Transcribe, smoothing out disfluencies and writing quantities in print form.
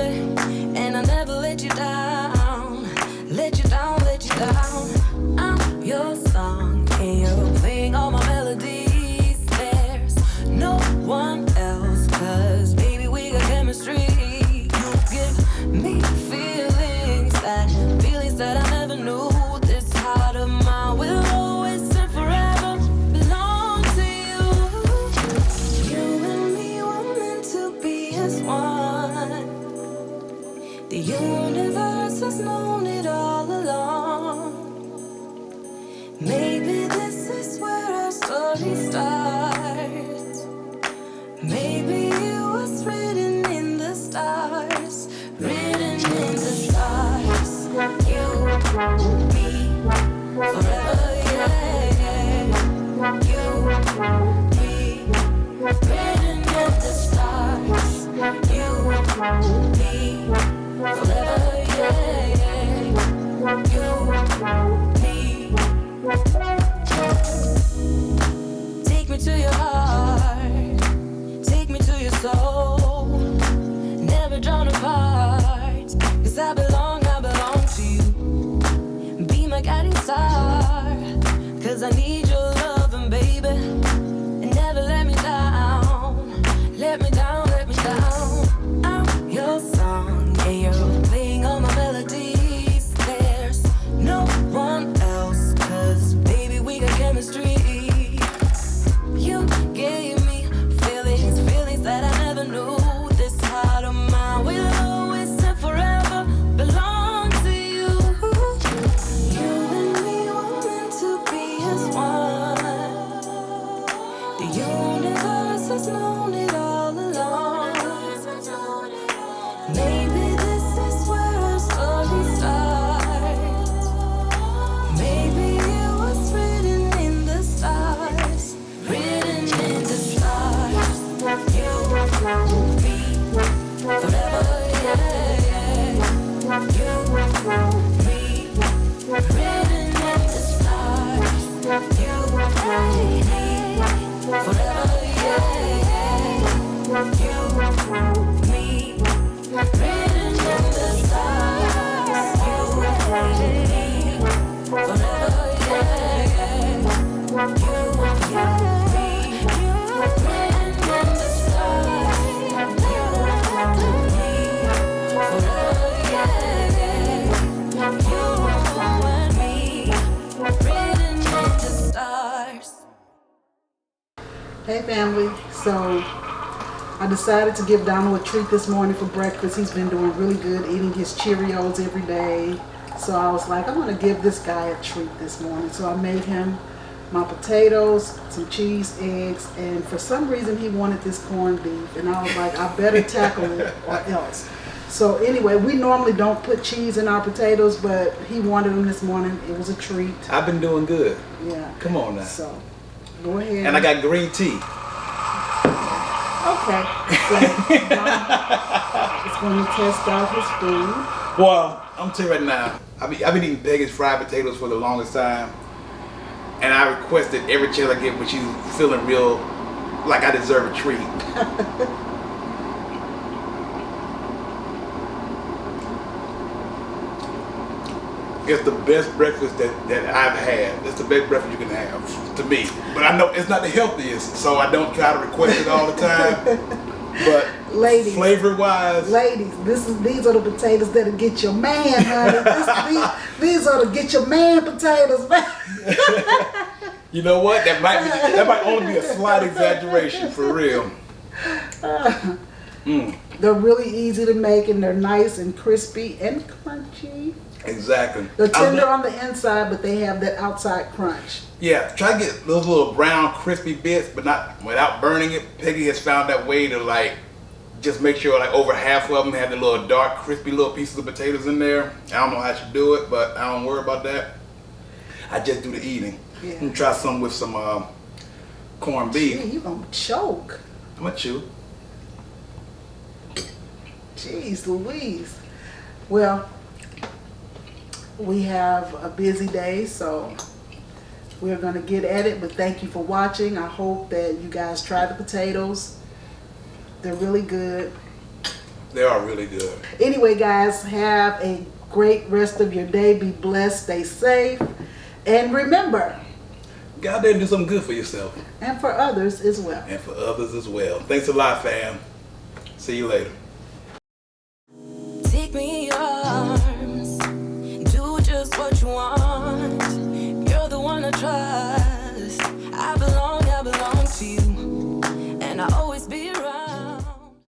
baby, and I never let you down. Let you down, let you down. I'm your song, and you're playing all my melodies. There's no one else, 'cause baby, we got chemistry. You give me feelings that I never knew. This heart of mine will always and forever belong to you. You and me were meant to be as one. The universe has known it all along. Maybe this is where our story starts. Maybe it was written in the stars. Written in the stars. You, me, forever, yeah. You, me, written in the stars. You, me, forever, yeah. You, me. Take me to your heart. Take me to your soul. Never drawn apart. 'Cause I belong to you. Be my guiding star. 'Cause I need your loving, baby. And never let me down. Let me down, let me down. I'm your song, and you're playing all my melodies. There's no one else, 'cause baby, we got chemistry. You gave me feelings that I never knew. This heart of mine will always and forever belong to you. You and me were meant to be as one. The universe has known it all along. Maybe this is where our story starts. Maybe it was written in the stars. Written in the stars. You, me, forever, yeah. You, me, written in the stars. You, me, forever, yeah. You, me, written in the stars. You, me, forever, yeah. You, me, written in the stars. You, me, forever, yeah. You and me, written in the stars. Hey family, so I decided to give Donald a treat this morning for breakfast. He's been doing really good eating his Cheerios every day. So I was like, I'm going to give this guy a treat this morning. So I made him my potatoes, some cheese, eggs, and for some reason he wanted this corned beef. And I was like, I better tackle it or else. So anyway, we normally don't put cheese in our potatoes, but he wanted them this morning. It was a treat. I've been doing good. Yeah. Come on now. So go ahead. And I got green tea. Okay. So Don is going to test out his food. Well, I'm telling you right now, I've been eating Peggy's fried potatoes for the longest time. And I requested every chance I get when she's feeling real like I deserve a treat. It's the best breakfast that I've had. It's the best breakfast you can have, to me. But I know it's not the healthiest, so I don't try to request it all the time. But ladies, flavor-wise, ladies, these are the potatoes that'll get your man, honey. These are the get your man potatoes, man. You know what? That might only be a slight exaggeration, for real. They're really easy to make, and they're nice and crispy and crunchy. Exactly. They're tender on the inside, but they have that outside crunch. Yeah, try to get those little brown, crispy bits, but not without burning it. Peggy has found that way to like just make sure like over half of them have the little dark, crispy little pieces of potatoes in there. I don't know how she do it, but I don't worry about that. I just do the eating. Yeah. And try some with some corned beef. Gee, you gonna choke. I'm gonna chew. Jeez Louise. Well, we have a busy day, so we're going to get at it, but thank you for watching. I hope that you guys try the potatoes. They're really good. They are really good. Anyway, guys, have a great rest of your day. Be blessed, stay safe, and remember, Go out there and do something good for yourself. and for others as well. And for others as well. Thanks a lot, fam. See you later.